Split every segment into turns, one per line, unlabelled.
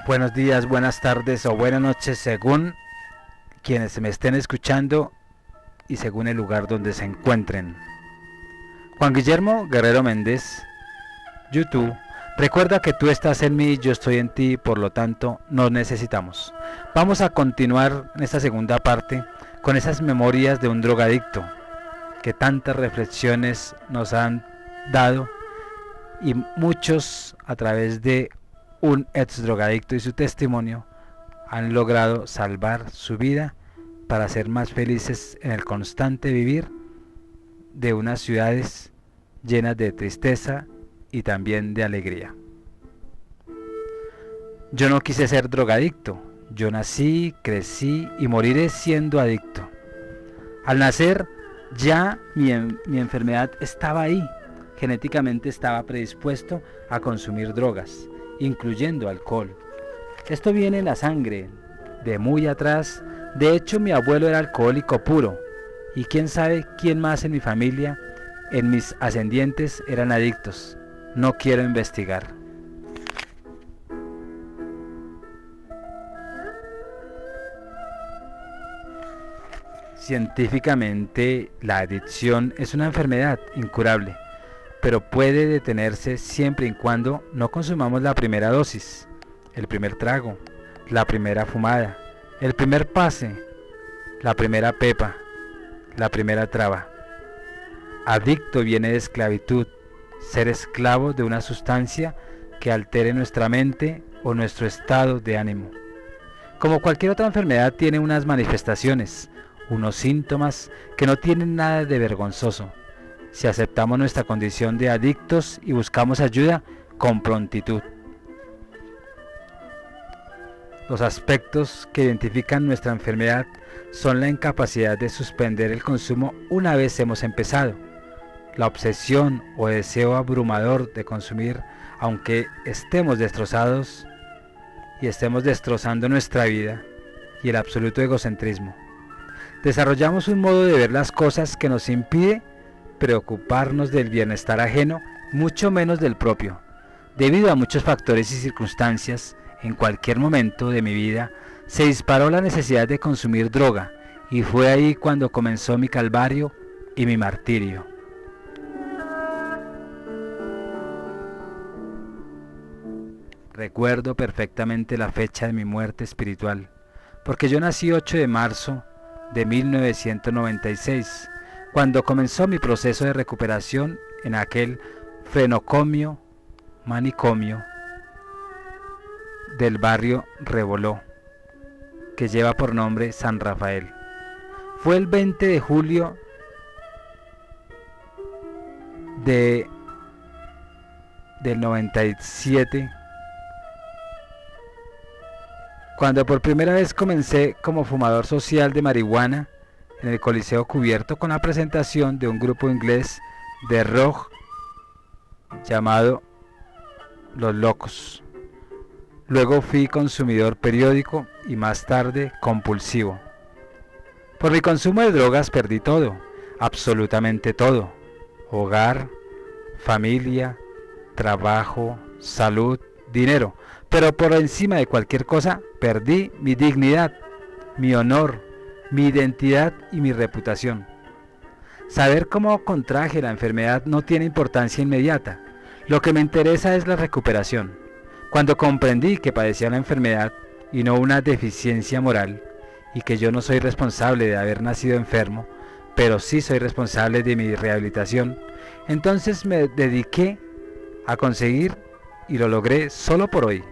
Buenos días, buenas tardes o buenas noches según quienes me estén escuchando y según el lugar donde se encuentren. Juan Guillermo Guerrero Méndez, YouTube. Recuerda que tú estás en mí, yo estoy en ti, por lo tanto nos necesitamos. Vamos a continuar en esta segunda parte con esas memorias de un drogadicto que tantas reflexiones nos han dado y muchos a través de un ex drogadicto y su testimonio han logrado salvar su vida para ser más felices en el constante vivir de unas ciudades llenas de tristeza y también de alegría. Yo no quise ser drogadicto, yo nací, crecí y moriré siendo adicto. Al nacer ya mi enfermedad estaba ahí, genéticamente estaba predispuesto a consumir drogas, incluyendo alcohol. Esto viene en la sangre, de muy atrás. De hecho, mi abuelo era alcohólico puro, y quién sabe quién más en mi familia, en mis ascendientes, eran adictos. No quiero investigar. Científicamente, la adicción es una enfermedad incurable, pero puede detenerse siempre y cuando no consumamos la primera dosis, el primer trago, la primera fumada, el primer pase, la primera pepa, la primera traba. Adicto viene de esclavitud, ser esclavo de una sustancia que altere nuestra mente o nuestro estado de ánimo. Como cualquier otra enfermedad tiene unas manifestaciones, unos síntomas que no tienen nada de vergonzoso. Si aceptamos nuestra condición de adictos y buscamos ayuda con prontitud. Los aspectos que identifican nuestra enfermedad son la incapacidad de suspender el consumo una vez hemos empezado, la obsesión o deseo abrumador de consumir aunque estemos destrozados y estemos destrozando nuestra vida, y el absoluto egocentrismo. Desarrollamos un modo de ver las cosas que nos impide preocuparnos del bienestar ajeno, mucho menos del propio. Debido a muchos factores y circunstancias, en cualquier momento de mi vida se disparó la necesidad de consumir droga, y fue ahí cuando comenzó mi calvario y mi martirio. Recuerdo perfectamente la fecha de mi muerte espiritual, porque yo nací 8 de marzo de 1996, cuando comenzó mi proceso de recuperación en aquel frenocomio, manicomio del barrio Reboló, que lleva por nombre San Rafael. Fue el 20 de julio del 97, cuando por primera vez comencé como fumador social de marihuana en el Coliseo Cubierto con la presentación de un grupo inglés de rock llamado Los Locos. Luego fui consumidor periódico y más tarde compulsivo. Por mi consumo de drogas perdí todo, absolutamente todo: hogar, familia, trabajo, salud, dinero. Pero por encima de cualquier cosa, perdí mi dignidad, mi honor, mi identidad y mi reputación. Saber cómo contraje la enfermedad no tiene importancia inmediata. Lo que me interesa es la recuperación. Cuando comprendí que padecía una enfermedad y no una deficiencia moral, y que yo no soy responsable de haber nacido enfermo, pero sí soy responsable de mi rehabilitación, entonces me dediqué a conseguir, y lo logré solo por hoy.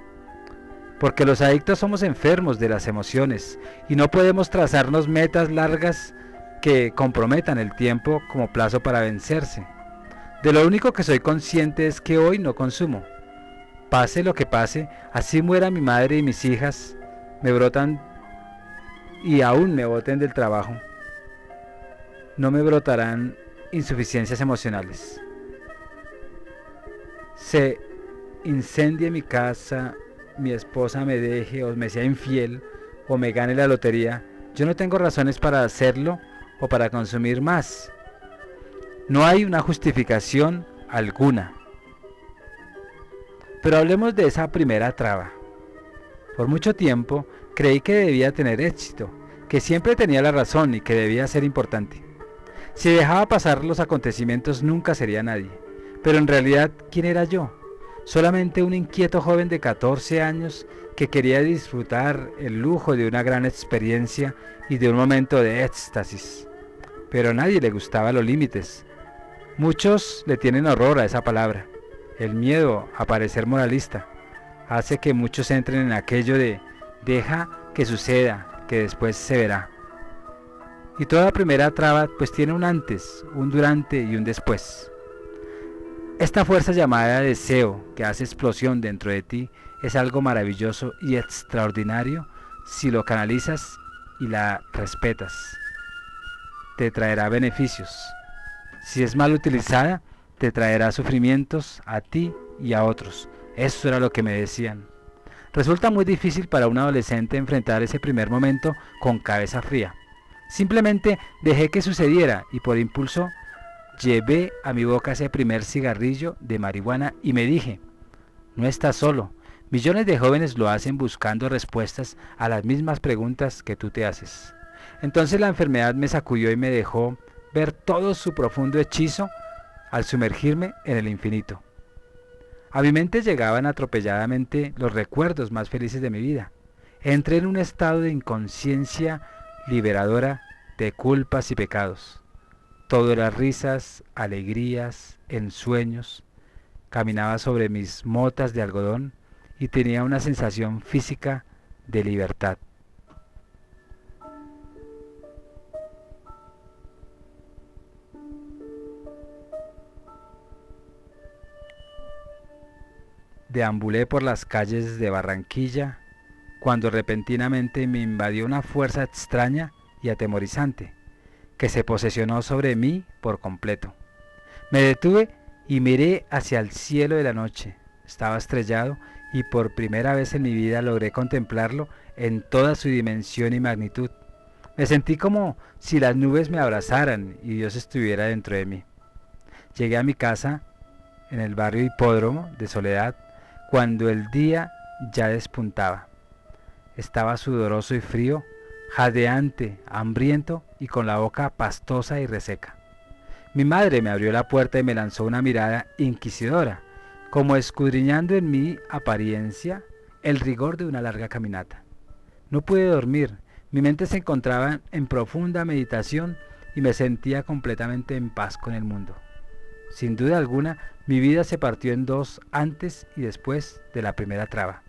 Porque los adictos somos enfermos de las emociones y no podemos trazarnos metas largas que comprometan el tiempo como plazo para vencerse. De lo único que soy consciente es que hoy no consumo. Pase lo que pase, así muera mi madre y mis hijas, me brotan y aún me boten del trabajo, no me brotarán insuficiencias emocionales. Se incendie mi casa, mi esposa me deje o me sea infiel o me gane la lotería, yo no tengo razones para hacerlo o para consumir más. No hay una justificación alguna. Pero hablemos de esa primera traba. Por mucho tiempo creí que debía tener éxito, que siempre tenía la razón y que debía ser importante. Si dejaba pasar los acontecimientos nunca sería nadie. Pero en realidad, ¿quién era yo? Solamente un inquieto joven de 14 años que quería disfrutar el lujo de una gran experiencia y de un momento de éxtasis. Pero a nadie le gustaban los límites. Muchos le tienen horror a esa palabra. El miedo a parecer moralista hace que muchos entren en aquello de deja que suceda, que después se verá. Y toda primera traba pues tiene un antes, un durante y un después. Esta fuerza llamada deseo que hace explosión dentro de ti es algo maravilloso y extraordinario si lo canalizas y la respetas. Te traerá beneficios. Si es mal utilizada, te traerá sufrimientos a ti y a otros. Eso era lo que me decían. Resulta muy difícil para un adolescente enfrentar ese primer momento con cabeza fría. Simplemente dejé que sucediera y por impulso llevé a mi boca ese primer cigarrillo de marihuana y me dije, no estás solo, millones de jóvenes lo hacen buscando respuestas a las mismas preguntas que tú te haces. Entonces la enfermedad me sacudió y me dejó ver todo su profundo hechizo al sumergirme en el infinito. A mi mente llegaban atropelladamente los recuerdos más felices de mi vida. Entré en un estado de inconsciencia liberadora de culpas y pecados. Todo era risas, alegrías, ensueños. Caminaba sobre mis motas de algodón y tenía una sensación física de libertad. Deambulé por las calles de Barranquilla cuando repentinamente me invadió una fuerza extraña y atemorizante que se posesionó sobre mí por completo. Me detuve y miré hacia el cielo de la noche. Estaba estrellado y por primera vez en mi vida logré contemplarlo en toda su dimensión y magnitud. Me sentí como si las nubes me abrazaran y Dios estuviera dentro de mí. Llegué a mi casa en el barrio Hipódromo de Soledad cuando el día ya despuntaba. Estaba sudoroso y frío, jadeante, hambriento y con la boca pastosa y reseca. Mi madre me abrió la puerta y me lanzó una mirada inquisidora, como escudriñando en mi apariencia el rigor de una larga caminata. No pude dormir, mi mente se encontraba en profunda meditación y me sentía completamente en paz con el mundo. Sin duda alguna, mi vida se partió en dos antes y después de la primera traba.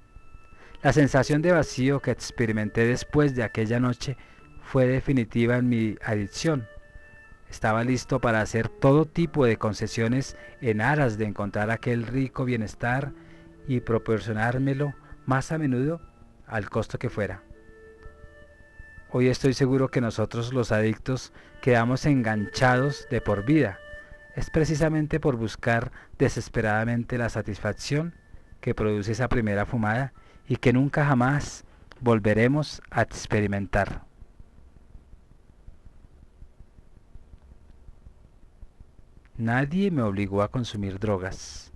La sensación de vacío que experimenté después de aquella noche fue definitiva en mi adicción. Estaba listo para hacer todo tipo de concesiones en aras de encontrar aquel rico bienestar y proporcionármelo más a menudo al costo que fuera. Hoy estoy seguro que nosotros los adictos quedamos enganchados de por vida. Es precisamente por buscar desesperadamente la satisfacción que produce esa primera fumada y que nunca jamás volveremos a experimentar. Nadie me obligó a consumir drogas.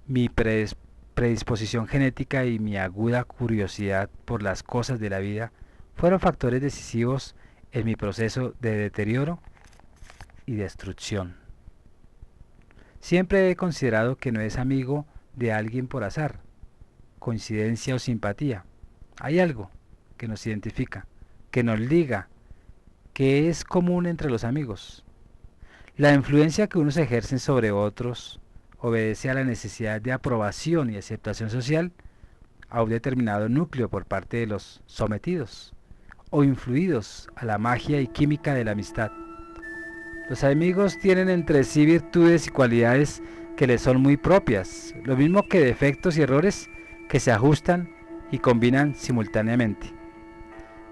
Mi predisposición genética y mi aguda curiosidad por las cosas de la vida fueron factores decisivos en mi proceso de deterioro y destrucción. Siempre he considerado que no es amigo de alguien por azar, coincidencia o simpatía. Hay algo que nos identifica, que nos liga, que es común entre los amigos. La influencia que unos ejercen sobre otros obedece a la necesidad de aprobación y aceptación social a un determinado núcleo por parte de los sometidos o influidos a la magia y química de la amistad. Los amigos tienen entre sí virtudes y cualidades que les son muy propias, lo mismo que defectos y errores que se ajustan y combinan simultáneamente.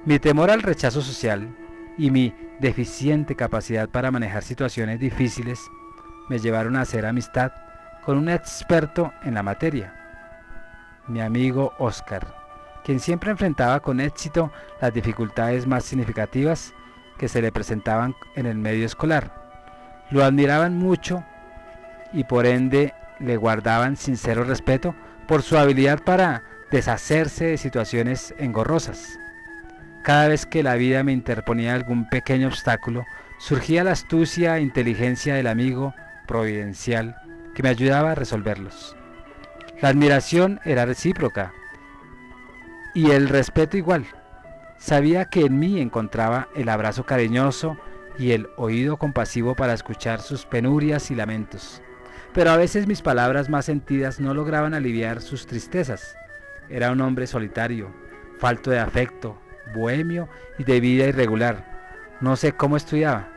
Mi temor al rechazo social y mi deficiente capacidad para manejar situaciones difíciles me llevaron a hacer amistad con un experto en la materia, mi amigo Oscar, quien siempre enfrentaba con éxito las dificultades más significativas que se le presentaban en el medio escolar. Lo admiraban mucho y por ende le guardaban sincero respeto por su habilidad para deshacerse de situaciones engorrosas. Cada vez que la vida me interponía algún pequeño obstáculo, surgía la astucia e inteligencia del amigo providencial que me ayudaba a resolverlos. La admiración era recíproca y el respeto igual. Sabía que en mí encontraba el abrazo cariñoso y el oído compasivo para escuchar sus penurias y lamentos. Pero a veces mis palabras más sentidas no lograban aliviar sus tristezas. Era un hombre solitario, falto de afecto, bohemio y de vida irregular. No sé cómo estudiaba.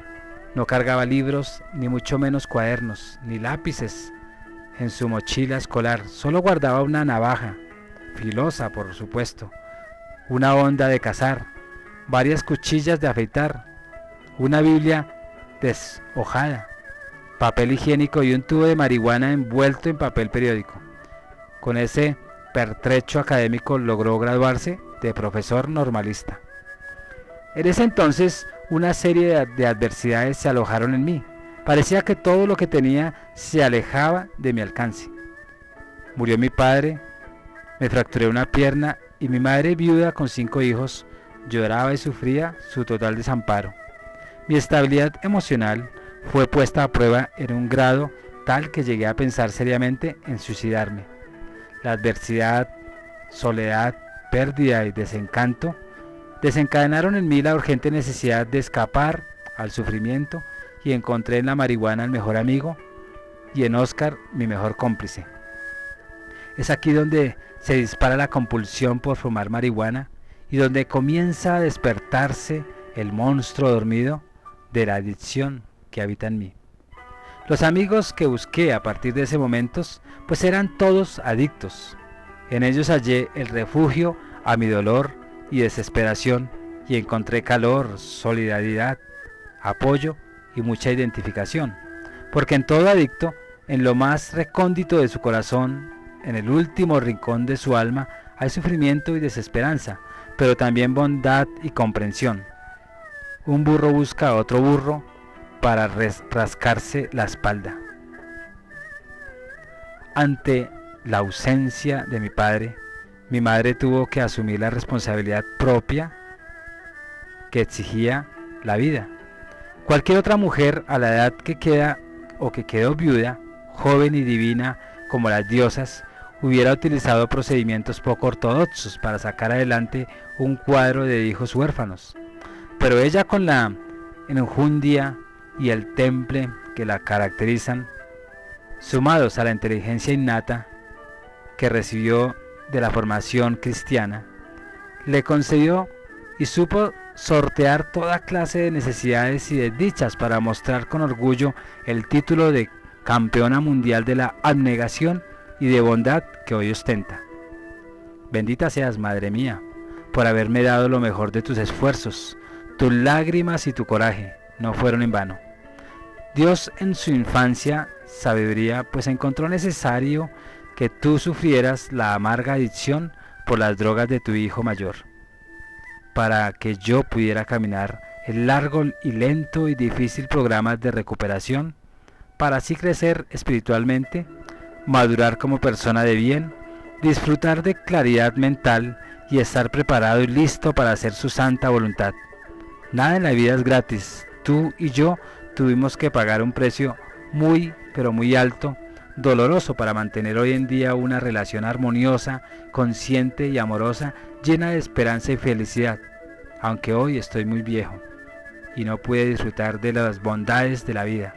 No cargaba libros, ni mucho menos cuadernos, ni lápices en su mochila escolar. Solo guardaba una navaja, filosa por supuesto, una honda de cazar, varias cuchillas de afeitar, una Biblia deshojada, papel higiénico y un tubo de marihuana envuelto en papel periódico. Con ese pertrecho académico logró graduarse de profesor normalista. En ese entonces una serie de adversidades se alojaron en mí. Parecía que todo lo que tenía se alejaba de mi alcance. Murió mi padre, me fracturé una pierna y mi madre, viuda con 5 hijos, lloraba y sufría su total desamparo. Mi estabilidad emocional fue puesta a prueba en un grado tal que llegué a pensar seriamente en suicidarme. La adversidad, soledad, pérdida y desencanto desencadenaron en mí la urgente necesidad de escapar al sufrimiento y encontré en la marihuana el mejor amigo y en Oscar mi mejor cómplice. Es aquí donde se dispara la compulsión por fumar marihuana y donde comienza a despertarse el monstruo dormido de la adicción que habita en mí. Los amigos que busqué a partir de ese momento, pues eran todos adictos. En ellos hallé el refugio a mi dolor y desesperación y encontré calor, solidaridad, apoyo y mucha identificación. Porque en todo adicto, en lo más recóndito de su corazón, en el último rincón de su alma, hay sufrimiento y desesperanza, pero también bondad y comprensión. Un burro busca a otro burro para rascarse la espalda. Ante la ausencia de mi padre, mi madre tuvo que asumir la responsabilidad propia que exigía la vida. Cualquier otra mujer a la edad que queda o que quedó viuda, joven y divina como las diosas, hubiera utilizado procedimientos poco ortodoxos para sacar adelante un cuadro de hijos huérfanos. Pero ella, con la enjundia y el temple que la caracterizan, sumados a la inteligencia innata que recibió de la formación cristiana, le concedió y supo sortear toda clase de necesidades y desdichas para mostrar con orgullo el título de campeona mundial de la abnegación y de bondad que hoy ostenta. Bendita seas, madre mía, por haberme dado lo mejor de tus esfuerzos. Tus lágrimas y tu coraje no fueron en vano. Dios, en su infancia, sabiduría, pues encontró necesario que tú sufrieras la amarga adicción por las drogas de tu hijo mayor, para que yo pudiera caminar el largo y lento y difícil programa de recuperación, para así crecer espiritualmente, madurar como persona de bien, disfrutar de claridad mental y estar preparado y listo para hacer su santa voluntad. Nada en la vida es gratis. Tú y yo tuvimos que pagar un precio muy, pero muy alto, doloroso, para mantener hoy en día una relación armoniosa, consciente y amorosa, llena de esperanza y felicidad, aunque hoy estoy muy viejo y no pude disfrutar de las bondades de la vida.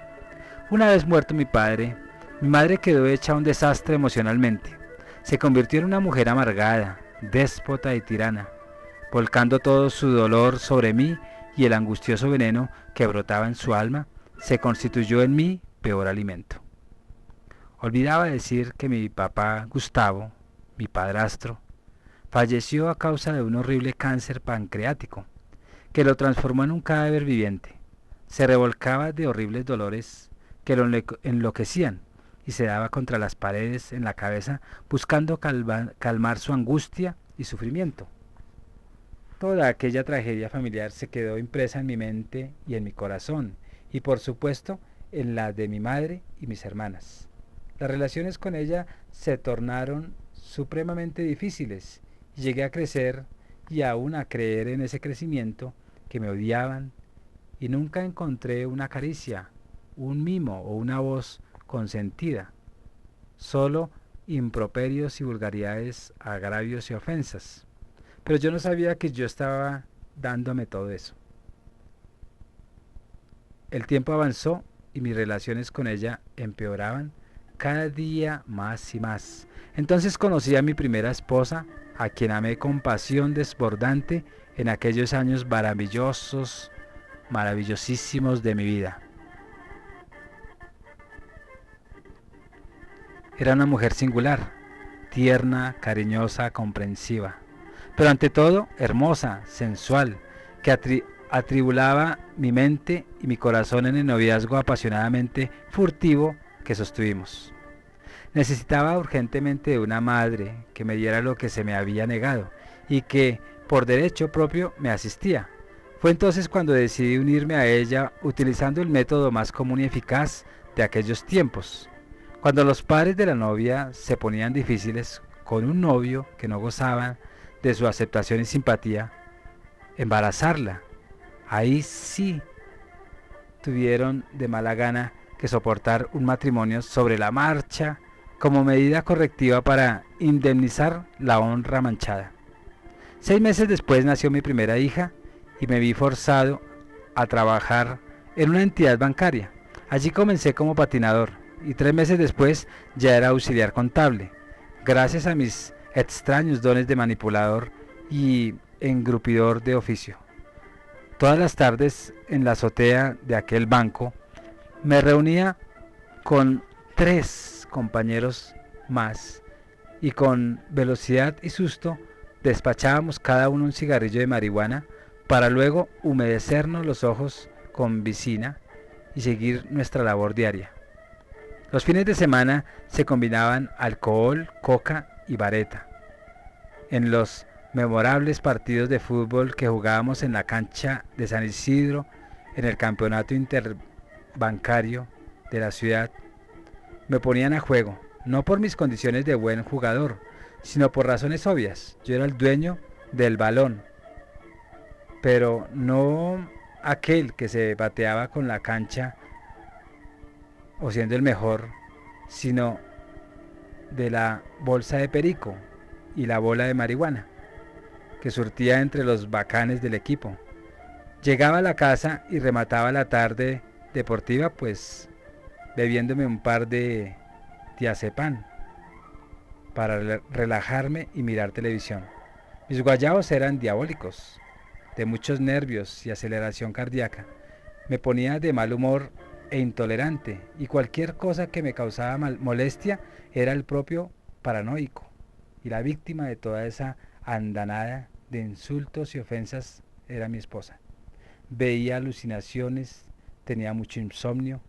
Una vez muerto mi padre, mi madre quedó hecha un desastre emocionalmente. Se convirtió en una mujer amargada, déspota y tirana, volcando todo su dolor sobre mí, y el angustioso veneno que brotaba en su alma se constituyó en mí peor alimento. Olvidaba decir que mi papá Gustavo, mi padrastro, falleció a causa de un horrible cáncer pancreático que lo transformó en un cadáver viviente. Se revolcaba de horribles dolores que lo enloquecían y se daba contra las paredes en la cabeza buscando calmar su angustia y sufrimiento. Toda aquella tragedia familiar se quedó impresa en mi mente y en mi corazón, y por supuesto en la de mi madre y mis hermanas. Las relaciones con ella se tornaron supremamente difíciles y llegué a crecer y aún a creer en ese crecimiento que me odiaban y nunca encontré una caricia, un mimo o una voz consentida, solo improperios y vulgaridades, agravios y ofensas. Pero yo no sabía que yo estaba dándome todo eso. El tiempo avanzó y mis relaciones con ella empeoraban cada día más y más. Entonces conocí a mi primera esposa, a quien amé con pasión desbordante en aquellos años maravillosos, maravillosísimos de mi vida. Era una mujer singular, tierna, cariñosa, comprensiva, pero ante todo hermosa, sensual, que atribulaba mi mente y mi corazón en el noviazgo apasionadamente furtivo que sostuvimos. Necesitaba urgentemente de una madre que me diera lo que se me había negado y que, por derecho propio, me asistía. Fue entonces cuando decidí unirme a ella utilizando el método más común y eficaz de aquellos tiempos. Cuando los padres de la novia se ponían difíciles con un novio que no gozaba de su aceptación y simpatía, embarazarla. Ahí sí tuvieron de mala gana que soportar un matrimonio sobre la marcha como medida correctiva para indemnizar la honra manchada. 6 meses después nació mi primera hija y me vi forzado a trabajar en una entidad bancaria. Allí comencé como patinador y 3 meses después ya era auxiliar contable, gracias a mis extraños dones de manipulador y engrupidor de oficio. Todas las tardes en la azotea de aquel banco me reunía con 3 compañeros más y con velocidad y susto despachábamos cada uno un cigarrillo de marihuana para luego humedecernos los ojos con vicina y seguir nuestra labor diaria. Los fines de semana se combinaban alcohol, coca y vareta. En los memorables partidos de fútbol que jugábamos en la cancha de San Isidro, en el campeonato interbancario de la ciudad, me ponían a juego, no por mis condiciones de buen jugador, sino por razones obvias. Yo era el dueño del balón, pero no aquel que se bateaba con la cancha o siendo el mejor, sino de la bolsa de perico y la bola de marihuana que surtía entre los bacanes del equipo. Llegaba a la casa y remataba la tarde deportiva pues bebiéndome un par de diazepam para relajarme y mirar televisión. Mis guayabos eran diabólicos, de muchos nervios y aceleración cardíaca. Me ponía de mal humor e intolerante, y cualquier cosa que me causaba molestia era el propio paranoico, y la víctima de toda esa andanada de insultos y ofensas era mi esposa. Veía alucinaciones, tenía mucho insomnio,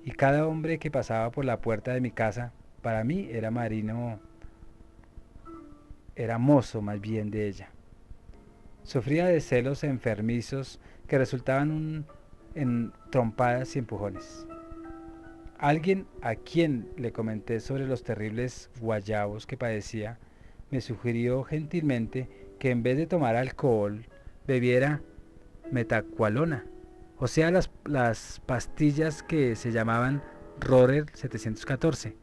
y cada hombre que pasaba por la puerta de mi casa, para mí era marino, era mozo más bien de ella. Sufría de celos enfermizos que resultaban en trompadas y empujones. Alguien a quien le comenté sobre los terribles guayabos que padecía, me sugirió gentilmente que en vez de tomar alcohol, bebiera metacualona, o sea las pastillas que se llamaban Rorer 714,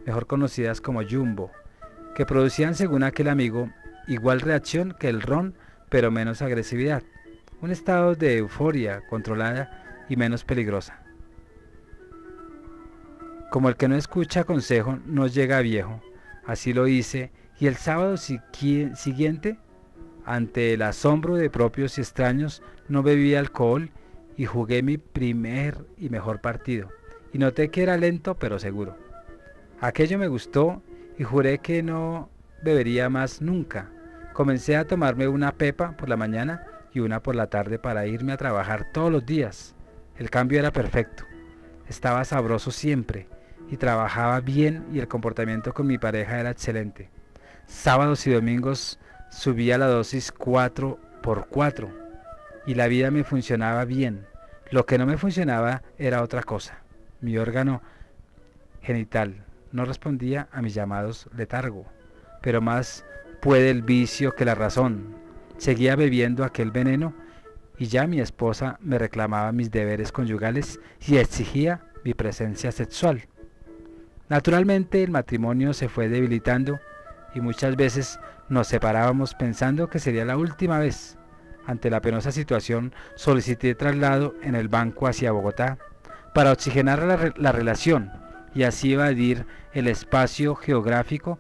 mejor conocidas como Jumbo, que producían, según aquel amigo, igual reacción que el ron, pero menos agresividad, un estado de euforia controlada y menos peligrosa. Como el que no escucha consejo no llega a viejo, así lo hice, y el sábado siguiente, ante el asombro de propios y extraños, no bebí alcohol y jugué mi primer y mejor partido, y noté que era lento pero seguro. Aquello me gustó y juré que no bebería más nunca. Comencé a tomarme una pepa por la mañana y una por la tarde para irme a trabajar todos los días. El cambio era perfecto. Estaba sabroso siempre y trabajaba bien, y el comportamiento con mi pareja era excelente. Sábados y domingos subía la dosis 4x4 y la vida me funcionaba bien. Lo que no me funcionaba era otra cosa. Mi órgano genital no respondía a mis llamados letargo. pero más puede el vicio que la razón. Seguía bebiendo aquel veneno y ya mi esposa me reclamaba mis deberes conyugales y exigía mi presencia sexual. Naturalmente el matrimonio se fue debilitando y muchas veces nos separábamos pensando que sería la última vez. Ante la penosa situación solicité traslado en el banco hacia Bogotá para oxigenar la relación y así evadir el espacio geográfico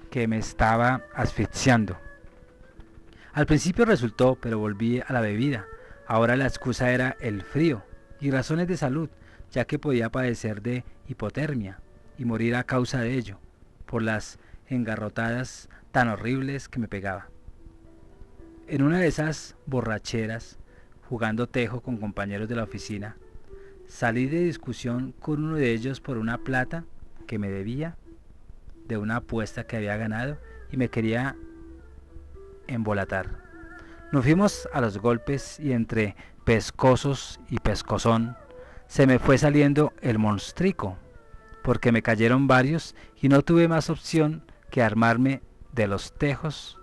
que me estaba asfixiando. Al principio resultó, pero volví a la bebida. Ahora la excusa era el frío y razones de salud, ya que podía padecer de hipotermia y morir a causa de ello, por las engarrotadas tan horribles que me pegaba. En una de esas borracheras, jugando tejo con compañeros de la oficina, salí de discusión con uno de ellos por una plata que me debía de una apuesta que había ganado y me quería embolatar. Nos fuimos a los golpes y entre pescosos y pescozón se me fue saliendo el monstrico, porque me cayeron varios y no tuve más opción que armarme de los tejos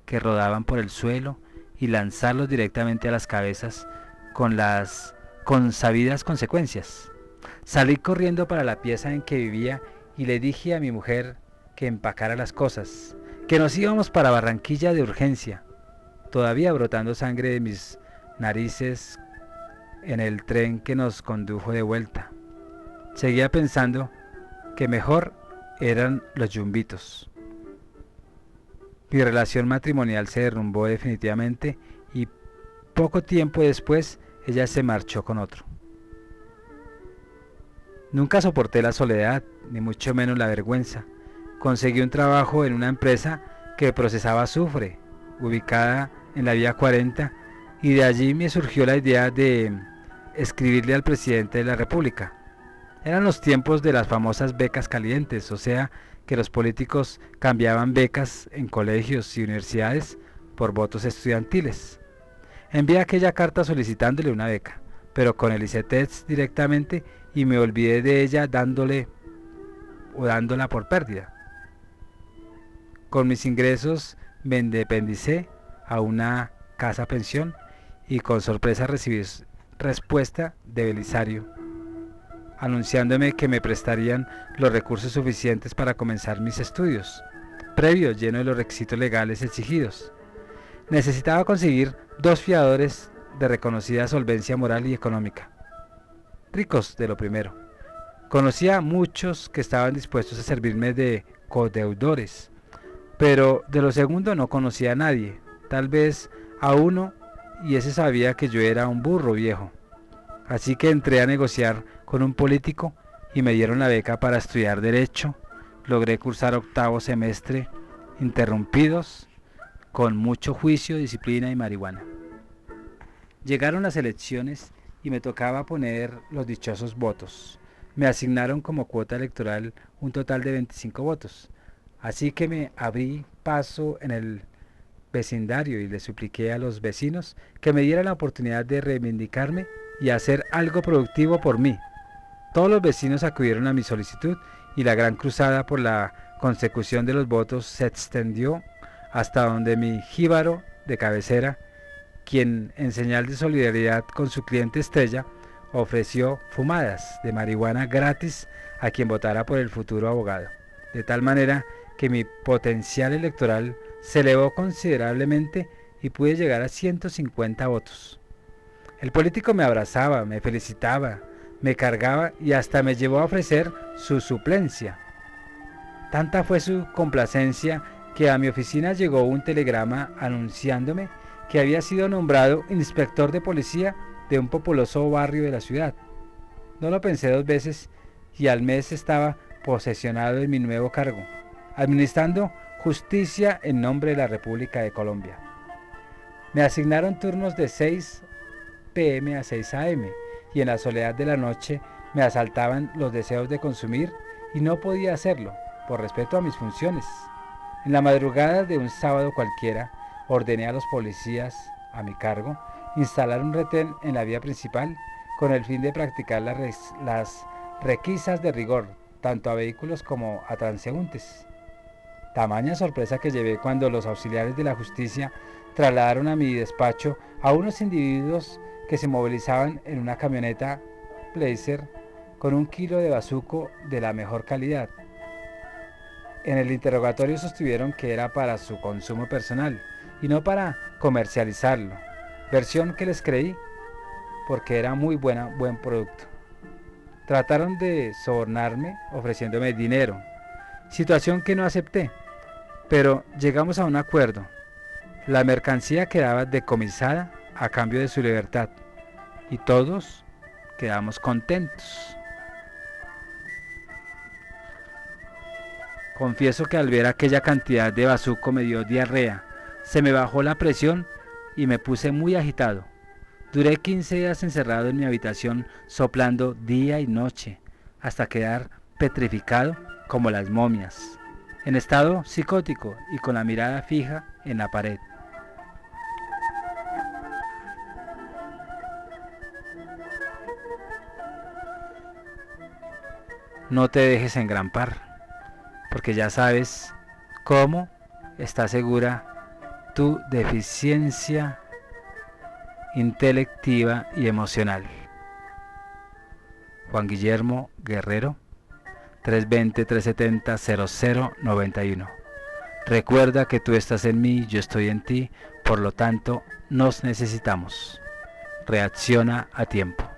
que rodaban por el suelo y lanzarlos directamente a las cabezas con las consabidas consecuencias. Salí corriendo para la pieza en que vivía y le dije a mi mujer que empacara las cosas, que nos íbamos para Barranquilla de urgencia, todavía brotando sangre de mis narices en el tren que nos condujo de vuelta. Seguía pensando que mejor eran los yumbitos. Mi relación matrimonial se derrumbó definitivamente y poco tiempo después ella se marchó con otro. Nunca soporté la soledad, ni mucho menos la vergüenza. Conseguí un trabajo en una empresa que procesaba azufre, ubicada en la vía 40, y de allí me surgió la idea de escribirle al presidente de la República. Eran los tiempos de las famosas becas calientes, o sea, que los políticos cambiaban becas en colegios y universidades por votos estudiantiles. Envié aquella carta solicitándole una beca, pero con el ICETEX directamente y me olvidé de ella dándola por pérdida. Con mis ingresos me independicé a una casa pensión y con sorpresa recibí respuesta de Belisario, anunciándome que me prestarían los recursos suficientes para comenzar mis estudios, previo lleno de los requisitos legales exigidos. Necesitaba conseguir 2 fiadores de reconocida solvencia moral y económica, ricos de lo primero. Conocía a muchos que estaban dispuestos a servirme de codeudores, pero de lo segundo no conocía a nadie, tal vez a uno, y ese sabía que yo era un burro viejo. Así que entré a negociar con un político y me dieron la beca para estudiar Derecho. Logré cursar 8º semestre interrumpidos, con mucho juicio, disciplina y marihuana. Llegaron las elecciones y me tocaba poner los dichosos votos. Me asignaron como cuota electoral un total de 25 votos. Así que me abrí paso en el vecindario y le supliqué a los vecinos que me dieran la oportunidad de reivindicarme y hacer algo productivo por mí. Todos los vecinos acudieron a mi solicitud y la gran cruzada por la consecución de los votos se extendió hasta donde mi jíbaro de cabecera, quien en señal de solidaridad con su cliente estrella, ofreció fumadas de marihuana gratis a quien votara por el futuro abogado, de tal manera que mi potencial electoral se elevó considerablemente y pude llegar a 150 votos. El político me abrazaba, me felicitaba, me cargaba y hasta me llevó a ofrecer su suplencia. Tanta fue su complacencia que a mi oficina llegó un telegrama anunciándome que había sido nombrado inspector de policía de un populoso barrio de la ciudad. No lo pensé 2 veces y al mes estaba posesionado de mi nuevo cargo, administrando justicia en nombre de la República de Colombia. Me asignaron turnos de 6 p.m. a 6 a.m. y en la soledad de la noche me asaltaban los deseos de consumir y no podía hacerlo, por respeto a mis funciones. En la madrugada de un sábado cualquiera, ordené a los policías a mi cargo instalar un retén en la vía principal con el fin de practicar las requisas de rigor, tanto a vehículos como a transeúntes. Tamaña sorpresa que llevé cuando los auxiliares de la justicia trasladaron a mi despacho a unos individuos que se movilizaban en una camioneta Blazer con 1 kilo de bazuco de la mejor calidad. En el interrogatorio sostuvieron que era para su consumo personal y no para comercializarlo, versión que les creí porque era buen producto. Trataron de sobornarme ofreciéndome dinero, situación que no acepté, pero llegamos a un acuerdo. La mercancía quedaba decomisada a cambio de su libertad y todos quedamos contentos. Confieso que al ver aquella cantidad de bazuco me dio diarrea, se me bajó la presión y me puse muy agitado. Duré 15 días encerrado en mi habitación soplando día y noche, hasta quedar petrificado como las momias, en estado psicótico y con la mirada fija en la pared. No te dejes engrampar, porque ya sabes cómo está segura tu deficiencia intelectiva y emocional. Juan Guillermo Guerrero, 320-370-0091. Recuerda que tú estás en mí, yo estoy en ti, por lo tanto nos necesitamos. Reacciona a tiempo.